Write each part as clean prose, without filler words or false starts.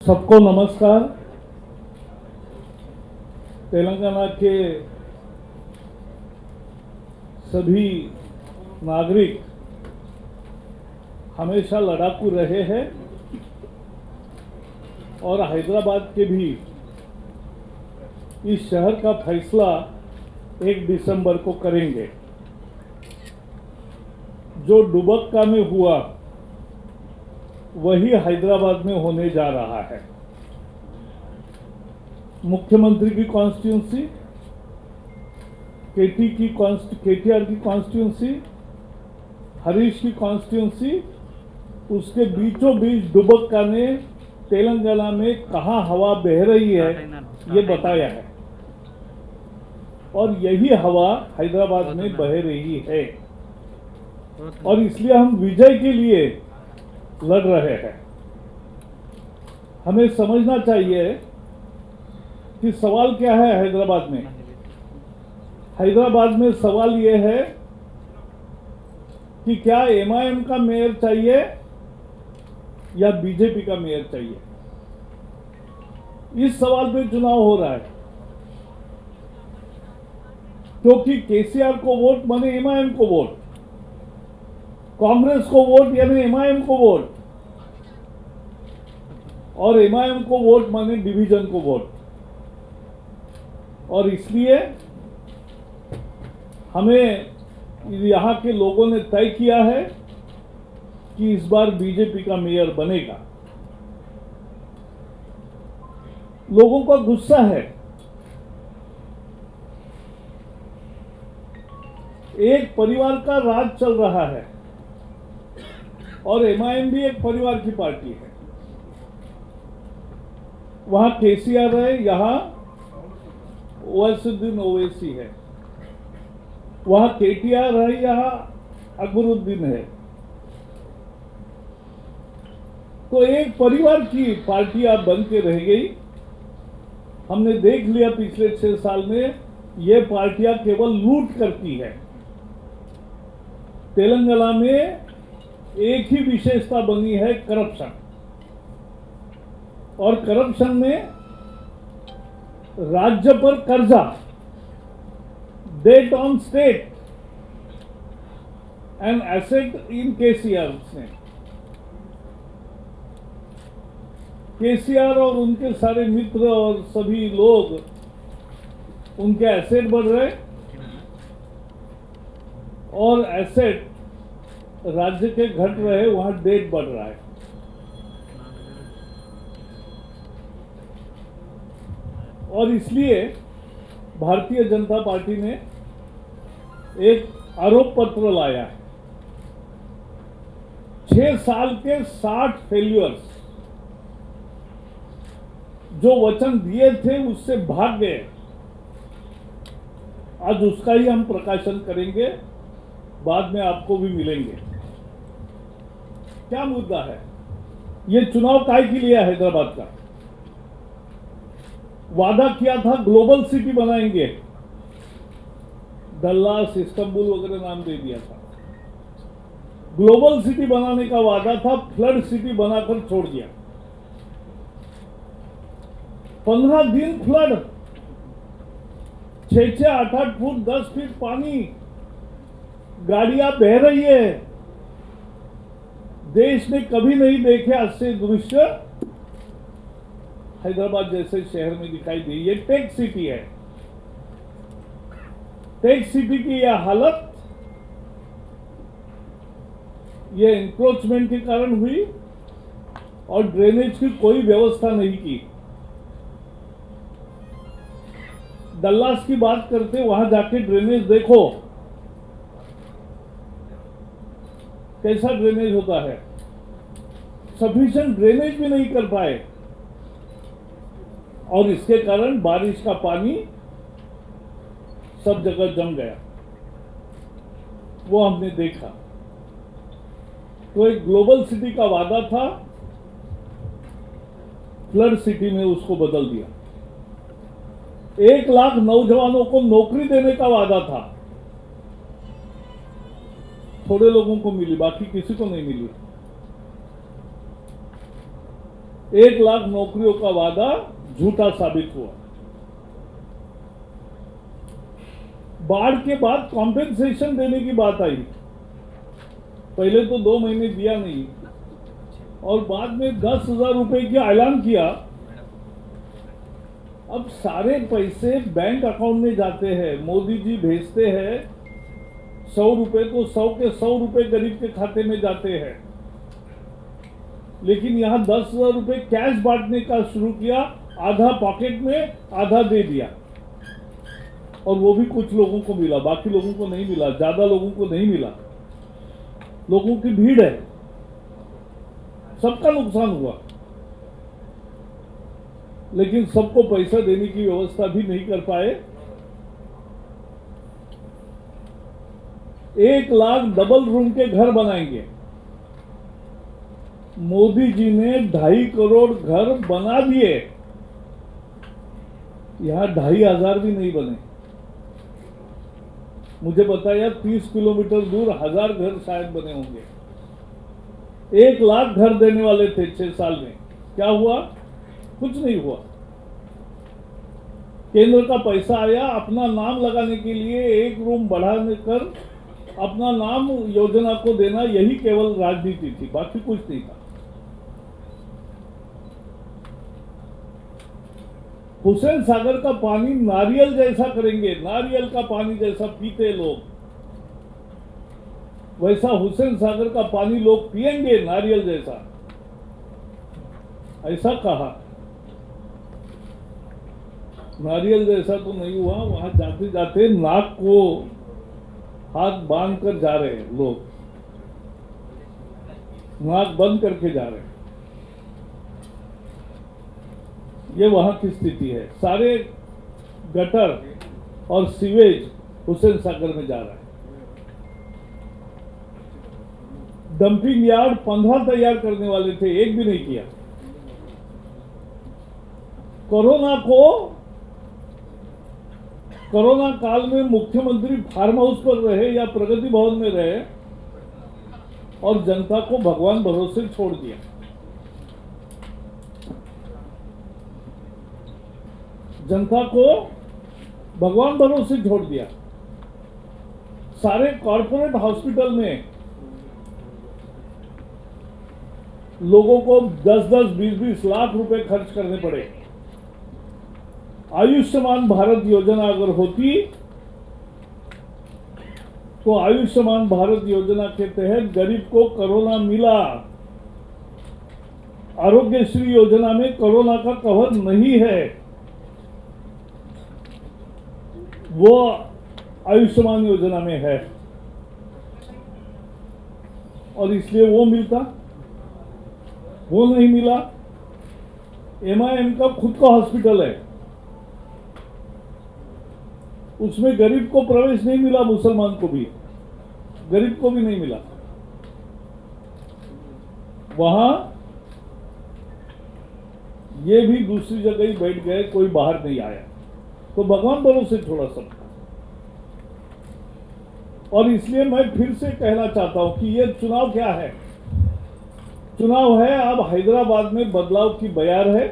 सबको नमस्कार। तेलंगाना के सभी नागरिक हमेशा लड़ाकू रहे हैं और हैदराबाद के भी इस शहर का फैसला 1 दिसंबर को करेंगे। जो दुबक्का में हुआ वही हैदराबाद में होने जा रहा है। मुख्यमंत्री की कॉन्स्टिट्यूंसी, केटीआर की कॉन्स्टिट्यूंसी, हरीश की कॉन्स्टिट्यूंसी, उसके बीचों बीच दुबक्का ने तेलंगाना में कहां हवा बह रही है ये बताया है और यही हवा हैदराबाद में बह रही है और इसलिए हम विजय के लिए लड़ रहे हैं। हमें समझना चाहिए कि सवाल क्या है हैदराबाद में। हैदराबाद में सवाल यह है कि क्या एमआईएम का मेयर चाहिए या बीजेपी का मेयर चाहिए। इस सवाल पे चुनाव हो रहा है क्योंकि केसीआर को वोट माने एमआईएम को वोट, कांग्रेस को वोट यानी एमआईएम को वोट और एमआईएम को वोट माने डिवीजन को वोट। और इसलिए हमें यहां के लोगों ने तय किया है कि इस बार बीजेपी का मेयर बनेगा। लोगों का गुस्सा है। एक परिवार का राज चल रहा है और एमआईएम भी एक परिवार की पार्टी है। वहां केसीआर है, यहां ओवैसीउद्दीन ओवैसी है, वहां केटीआर है, यहां अकबरुद्दीन है। तो एक परिवार की पार्टी आप बन के रह गई। हमने देख लिया पिछले 6 साल में ये पार्टियां केवल लूट करती है। तेलंगाना में एक ही विशेषता बनी है, करप्शन। और करप्शन में राज्य पर कर्जा, debt on state and asset in KCR ने। केसीआर और उनके सारे मित्र और सभी लोग, उनके एसेट बढ़ रहे और एसेट राज्य के घट रहे, वहां डेट बढ़ रहा है। और इसलिए भारतीय जनता पार्टी ने एक आरोप पत्र लाया है। 6 साल के 60 फेल्यूअर्स जो वचन दिए थे उससे भाग गए। आज उसका ही हम प्रकाशन करेंगे, बाद में आपको भी मिलेंगे। क्या मुद्दा है? ये चुनाव काय के लिए है? हैदराबाद का वादा किया था ग्लोबल सिटी बनाएंगे, डल्लास, इस्तांबुल वगैरह नाम दे दिया था। ग्लोबल सिटी बनाने का वादा था, फ्लड सिटी बनाकर छोड़ दिया। 15 दिन फ्लड, 6-6, 8-8 फुट, 10 फीट पानी, गाड़ियां बह रही है। देश ने कभी नहीं देखे ऐसे दृश्य हैदराबाद जैसे शहर में दिखाई दी। ये टेक सिटी है। टेक सिटी की यह हालत ये एनक्रोचमेंट के कारण हुई और ड्रेनेज की कोई व्यवस्था नहीं की। डल्लास की बात करते, वहां जाके ड्रेनेज देखो कैसा ड्रेनेज होता है। सफिशिएंट ड्रेनेज भी नहीं कर पाए और इसके कारण बारिश का पानी सब जगह जम गया, वो हमने देखा। तो एक ग्लोबल सिटी का वादा था, फ्लड सिटी में उसको बदल दिया। 1 लाख नौजवानों को नौकरी देने का वादा था, थोड़े लोगों को मिली, बाकी किसी को नहीं मिली। 1 लाख नौकरियों का वादा झूठा साबित हुआ। बाढ़ के बाद कॉम्पेंसेशन देने की बात आई, पहले तो 2 महीने दिया नहीं और बाद में 10,000 रुपए का ऐलान किया। अब सारे पैसे बैंक अकाउंट में जाते हैं, मोदी जी भेजते हैं 100 रुपए, तो 100 के 100 रुपए गरीब के खाते में जाते हैं। लेकिन यहां 10,000 रुपए कैश बांटने का शुरू किया, आधा पॉकेट में आधा दे दिया, और वो भी कुछ लोगों को मिला, बाकी लोगों को नहीं मिला, ज्यादा लोगों को नहीं मिला। लोगों की भीड़ है, सबका नुकसान हुआ, लेकिन सबको पैसा देने की व्यवस्था भी नहीं कर पाए। 1 लाख डबल रूम के घर बनाएंगे। मोदी जी ने 2.5 करोड़ घर बना दिए, यहां 2,500 भी नहीं बने। मुझे बताया 30 किलोमीटर दूर 1000 घर शायद बने होंगे। 1 लाख घर देने वाले थे 6 साल में, क्या हुआ? कुछ नहीं हुआ। केंद्र का पैसा आया, अपना नाम लगाने के लिए 1 रूम बढ़ाने कर अपना नाम योजना को देना, यही केवल राजनीति थी, बाकी कुछ नहीं था। हुसैन सागर का पानी नारियल जैसा करेंगे, नारियल का पानी जैसा पीते लोग, वैसा हुसैन सागर का पानी लोग पिएंगे नारियल जैसा, ऐसा कहा। नारियल जैसा तो नहीं हुआ, वहां जाते जाते नाक को हाथ बांध कर जा रहे हैं लोग, नाक बंद करके जा रहे हैं। ये वहां की स्थिति है। सारे गटर और सीवेज हुसैन सागर में जा रहा है। डंपिंग यार्ड 15 तैयार करने वाले थे, एक भी नहीं किया। कोरोना काल में मुख्यमंत्री फार्म हाउस पर रहे या प्रगति भवन में रहे और जनता को भगवान भरोसे छोड़ दिया। जनता को भगवान भरोसे छोड़ दिया। सारे कॉर्पोरेट हॉस्पिटल में लोगों को 10-10, 20-20 लाख रुपए खर्च करने पड़े। आयुष्मान भारत योजना अगर होती तो आयुष्मान भारत योजना के तहत गरीब को कोरोना मिला। आरोग्यश्री योजना में कोरोना का कवर नहीं है, वो आयुष्मान योजना में है, और इसलिए वो मिलता, वो नहीं मिला। MIM का खुद का हॉस्पिटल है, उसमें गरीब को प्रवेश नहीं मिला, मुसलमान को भी, गरीब को भी नहीं मिला। वहां ये भी दूसरी जगह ही बैठ गए, कोई बाहर नहीं आया, तो भगवान भरोसे छोड़ा सबको। और इसलिए मैं फिर से कहना चाहता हूं कि ये चुनाव क्या है? चुनाव है, अब हैदराबाद में बदलाव की बयार है।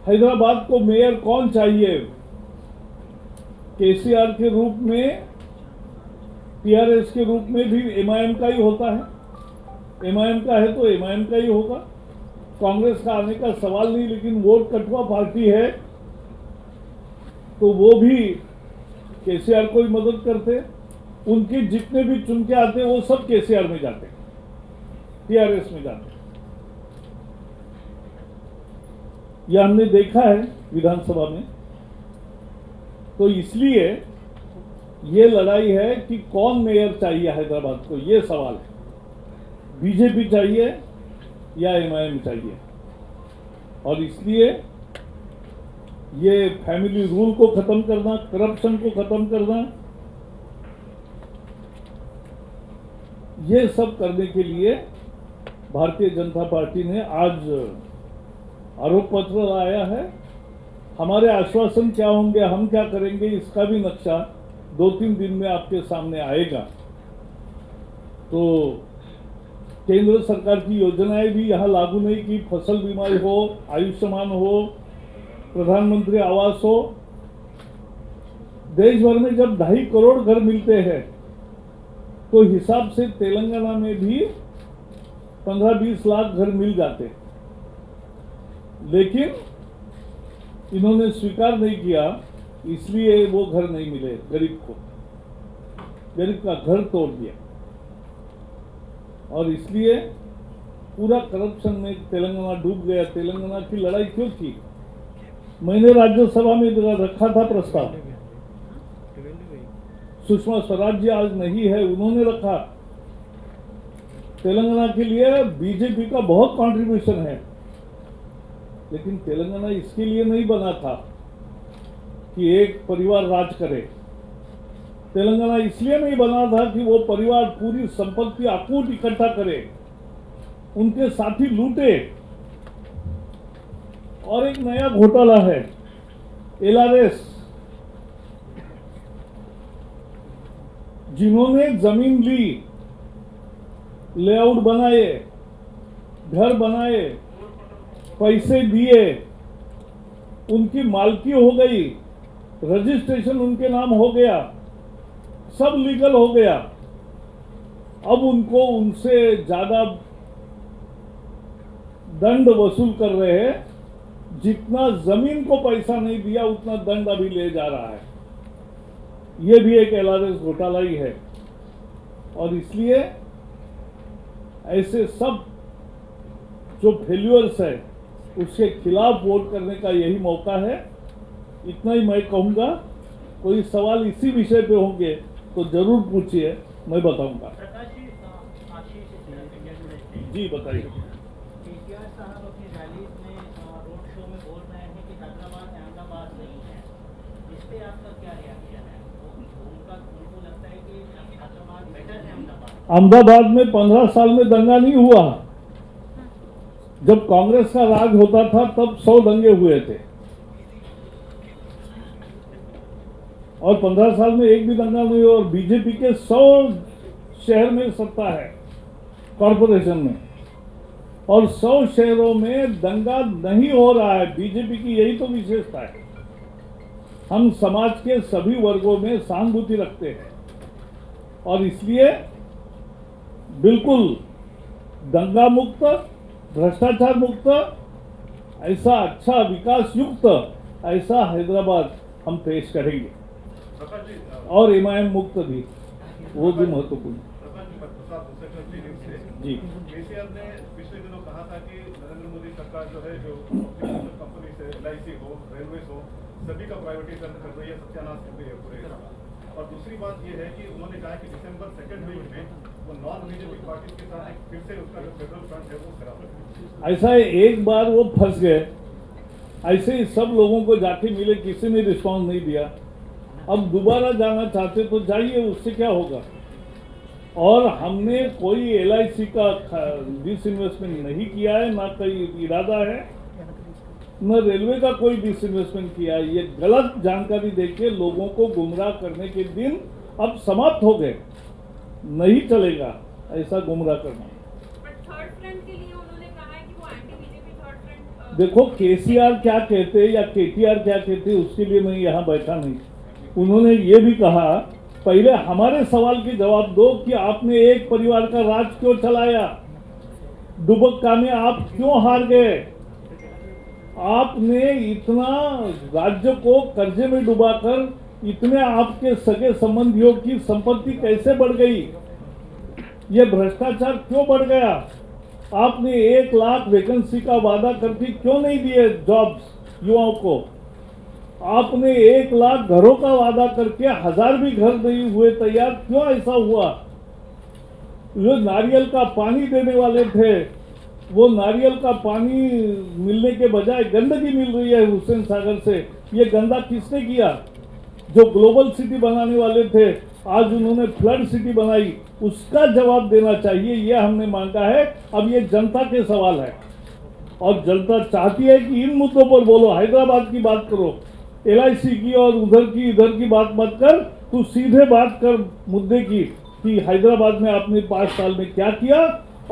हैदराबाद को मेयर कौन चाहिए? KCR के रूप में, TRS के रूप में भी MIM का ही होता है। MIM का है तो MIM का ही होगा, कांग्रेस का आने का सवाल नहीं। लेकिन वोट कटवा पार्टी है तो वो भी KCR को ही मदद करते। उनके जितने भी चुन के आते वो सब KCR में जाते, TRS में जाते। यह हमने देखा है विधानसभा में। तो इसलिए ये लड़ाई है कि कौन मेयर चाहिए हैदराबाद को, ये सवाल है। बीजेपी चाहिए या MIM चाहिए? और इसलिए ये फैमिली रूल को खत्म करना, करप्शन को खत्म करना, ये सब करने के लिए भारतीय जनता पार्टी ने आज आरोप पत्र लाया है। हमारे आश्वासन क्या होंगे, हम क्या करेंगे, इसका भी नक्शा 2-3 दिन में आपके सामने आएगा। तो केंद्र सरकार की योजनाएं भी यहाँ लागू नहीं की। फसल बीमा हो, आयुष्मान हो, प्रधानमंत्री आवास हो। देश भर में जब 2.5 करोड़ घर मिलते हैं तो हिसाब से तेलंगाना में भी 15-20 लाख घर मिल जाते, लेकिन इन्होंने स्वीकार नहीं किया, इसलिए वो घर नहीं मिले गरीब को। गरीब का घर तोड़ दिया और इसलिए पूरा करप्शन में तेलंगाना डूब गया। तेलंगाना की लड़ाई क्यों थी? मैंने राज्यसभा में रखा था प्रस्ताव, सुषमा स्वराज जी आज नहीं है, उन्होंने रखा। तेलंगाना के लिए बीजेपी का बहुत कंट्रीब्यूशन है, लेकिन तेलंगाना इसके लिए नहीं बना था कि एक परिवार राज करे। तेलंगाना इसलिए नहीं बना था कि वो परिवार पूरी संपत्ति अकूट इकट्ठा करे, उनके साथी लूटे। और एक नया घोटाला है एलआरएस, जिन्होंने जमीन ली, लेआउट बनाए, घर बनाए, पैसे दिए, उनकी मालकी हो गई, रजिस्ट्रेशन उनके नाम हो गया, सब लीगल हो गया। अब उनको उनसे ज्यादा दंड वसूल कर रहे हैं। जितना जमीन को पैसा नहीं दिया उतना दंड अभी ले जा रहा है। ये भी एक एलआरएस घोटाला ही है और इसलिए ऐसे सब जो फेल्यूअर्स है उसके खिलाफ वोट करने का यही मौका है। इतना ही मैं कहूंगा। कोई सवाल इसी विषय पे होंगे तो जरूर पूछिए, मैं बताऊंगा। जी बताइए। केसीआर साहब अपनी रैली में रोड शो में बोल रहे हैं कि हैदराबाद अहमदाबाद नहीं है, इस पे आपका क्या रिएक्शन है? उनको लगता है कि हैदराबाद बेटर है अहमदाबाद। अहमदाबाद में 15 साल में दंगा नहीं हुआ। जब कांग्रेस का राज होता था तब 100 दंगे हुए थे और 15 साल में एक भी दंगा नहीं हुआ। और बीजेपी के 100 शहर में सत्ता है कॉरपोरेशन में, और 100 शहरों में दंगा नहीं हो रहा है। बीजेपी की यही तो विशेषता है। हम समाज के सभी वर्गों में सहानुभूति रखते हैं और इसलिए बिल्कुल दंगा मुक्त, भ्रष्टाचार मुक्त, ऐसा अच्छा विकास युक्त ऐसा हैदराबाद हम पेश करेंगे और एमआईएम मुक्त भी, वो भी महत्वपूर्ण। जी केसीआर ने पिछले दिनों कहा था कि नरेंद्र मोदी सरकार जो है जो कंपनी से एलआईसी हो, रेलवे हो, सभी का प्राइवेटाइजेशन कर रही है, सत्यानाश कर रही है पूरे। और दूसरी बात ये है कि उन्होंने कहा कि दिसंबर 2nd वीक में वो नॉन बीजेपी पार्टी के साथ फिर से उसका जो फेडरल फ्रंट है वो खराब है। ऐसा है, एक बार वो फंस गए, ऐसे ही सब लोगों को जाके मिले, किसी ने रिस्पॉन्स नहीं दिया। अब दोबारा जाना चाहते तो जाइए, उससे क्या होगा। और हमने कोई एलआईसी का डिसइन्वेस्टमेंट नहीं किया है, ना कोई इरादा है, न रेलवे का कोई डिसइन्वेस्टमेंट किया है। ये गलत जानकारी देके लोगों को गुमराह करने के दिन अब समाप्त हो गए। नहीं चलेगा ऐसा गुमराह करना। थर्ड फ्रंट के लिए उन्होंने कहा है कि वो एंटी बीजेपी थर्ड फ्रंट। देखो केसीआर क्या कहते या केटीआर क्या कहते उसके लिए मैं यहाँ बैठा नहीं। उन्होंने ये भी कहा, पहले हमारे सवाल के जवाब दो कि आपने एक परिवार का राज क्यों चलाया, दुबक्का में आप क्यों हार गए, आपने इतना राज्य को कर्जे में डुबाकर इतने आपके सगे संबंधियों की संपत्ति कैसे बढ़ गई, ये भ्रष्टाचार क्यों बढ़ गया, आपने 1 लाख वैकेंसी का वादा करके क्यों नहीं दिए जॉब्स युवाओं को, आपने 1 लाख घरों का वादा करके 1000 भी घर नहीं हुए तैयार, क्यों ऐसा हुआ। जो नारियल का पानी देने वाले थे वो नारियल का पानी मिलने के बजाय गंदगी मिल रही है हुसैन सागर से। ये गंदा किसने किया? जो ग्लोबल सिटी बनाने वाले थे, आज उन्होंने फ्लड सिटी बनाई, उसका जवाब देना चाहिए। ये हमने मांगा है। अब ये जनता के सवाल है और जनता चाहती है कि इन मुद्दों पर बोलो। हैदराबाद की बात करो, एलआईसी की और उधर की इधर की बात मत कर, तू सीधे बात कर मुद्दे की कि हैदराबाद में आपने 5 साल में क्या किया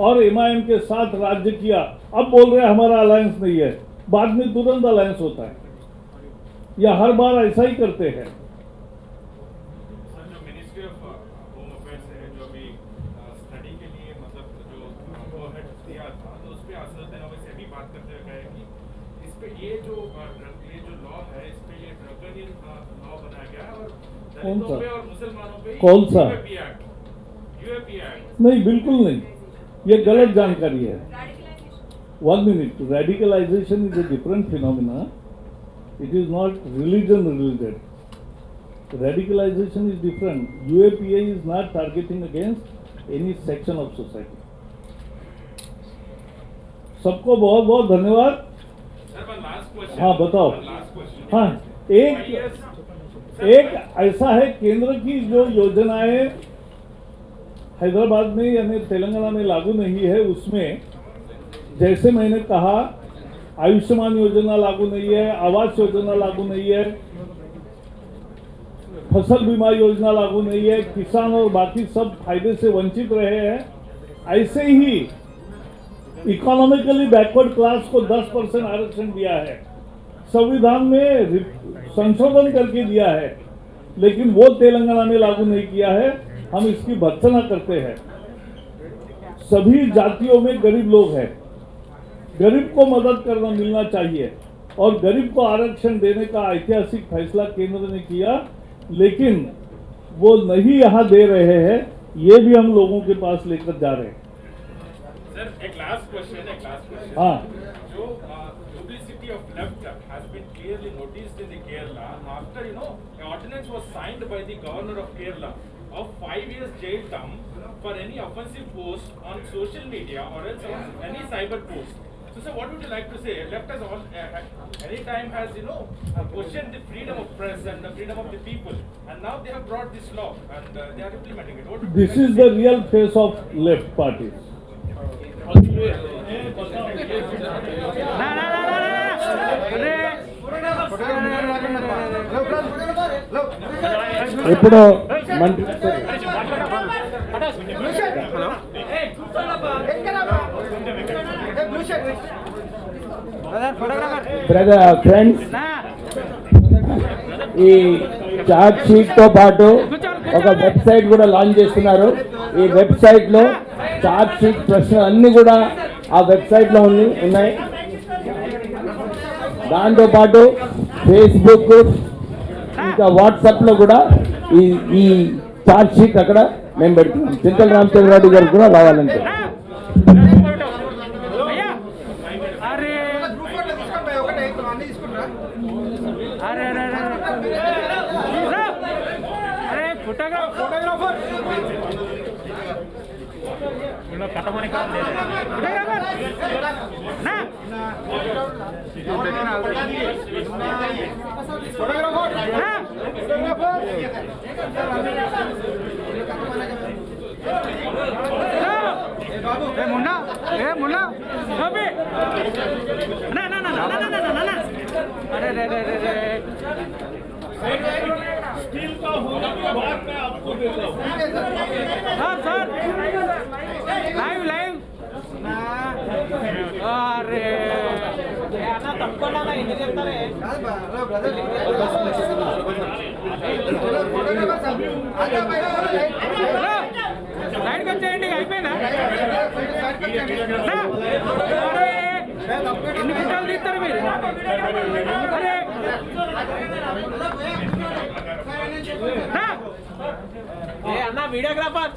और MIM के साथ राज्य किया, अब बोल रहे हमारा अलायंस नहीं है, बाद में तुरंत अलायंस होता है, या हर बार ऐसा ही करते हैं। सर, जो मिनिस्ट्री ऑफ होम अफेयर्स है, जो अभी स्टडी के लिए मतलब जो गवर्नमेंट दिया था, तो उस पर असदुद्दीन ओवैसी भी बात करते हुए कहे कि इस पे ये जो लॉ है, इस पे ये ड्रैकोनियन लॉ बनाया गया है और दलितों पे और मुसलमानों पे कौन सा? यूएपी एक्ट नहीं, बिल्कुल नहीं, ये गलत जानकारी है। Radicalization. 1 minute, radicalization is a different phenomena. It is not religion related. Radicalization is different. UAPA is not targeting against any section of society. सबको बहुत बहुत धन्यवाद। Sir, one last question. हाँ, बताओ। One last question. हाँ, एक ऐसा है, केंद्र की जो योजनाएं हैदराबाद में यानी तेलंगाना में लागू नहीं है, उसमें जैसे मैंने कहा आयुष्मान योजना लागू नहीं है, आवास योजना लागू नहीं है, फसल बीमा योजना लागू नहीं है, किसान और बाकी सब फायदे से वंचित रहे हैं। ऐसे ही इकोनॉमिकली बैकवर्ड क्लास को 10% आरक्षण दिया है, संविधान में संशोधन करके दिया है, लेकिन वो तेलंगाना में लागू नहीं किया है। हम इसकी भर्त्सना करते हैं। सभी जातियों में गरीब लोग हैं, गरीब को मदद करना मिलना चाहिए, और गरीब को आरक्षण देने का ऐतिहासिक फैसला केंद्र ने किया, लेकिन वो नहीं यहाँ दे रहे हैं, ये भी हम लोगों के पास लेकर जा रहे हैं। सर, एक लास्ट क्वेश्चन। हाँ, जो duplicity of left has been clearly noticed in the Kerala after an ordinance was signed by the governor of Kerala of 5 years jail term for any offensive post on social media or else on any cyber post. So, sir, what would you like to say? Left has any time has questioned the freedom of press and the freedom of the people, and now they have brought this law and they are implementing it. What would you this like is to the real face of left parties. ఇప్పుడు మంత్రి brother friends, ఈ chart sheet తో పాటు ఒక website కూడా launch చేస్తున్నారు. ఈ website లో చార్ట్ షీట్ ప్రశ్నలు అన్ని కూడా ఆ వెబ్సైట్ లో ఉన్నాయి. దాంతో పాటు ఫేస్బుక్ ఇంకా వాట్సాప్ లో కూడా ఈ చార్ట్ షీట్ అక్కడ మేము పెడుతున్నాం. చింతల రామచంద్రరావు గారు కూడా రావాలంటే स्टील का होने के बाद मैं आपको देता हूँ। सर लाइव अरे తప్పకుండా ఎన్ని చెప్తారే సైడ్కి వచ్చేయండి, అయిపోయిందా? ఎన్ని నిమిషాలు తీస్తారు మీరు? అరే అన్న వీడియోగ్రాఫర్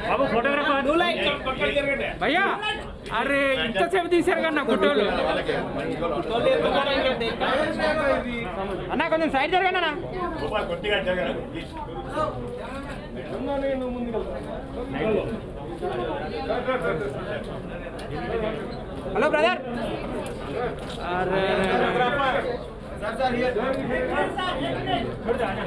బాబు, ఫోటోగ్రాఫర్ భయ్యా, అరే ఇంతసేపు తీశారు కదా నా ఫోటోలు. అన్న కొంచెం సైడ్ జరగండి అన్న. Hello brother. అరే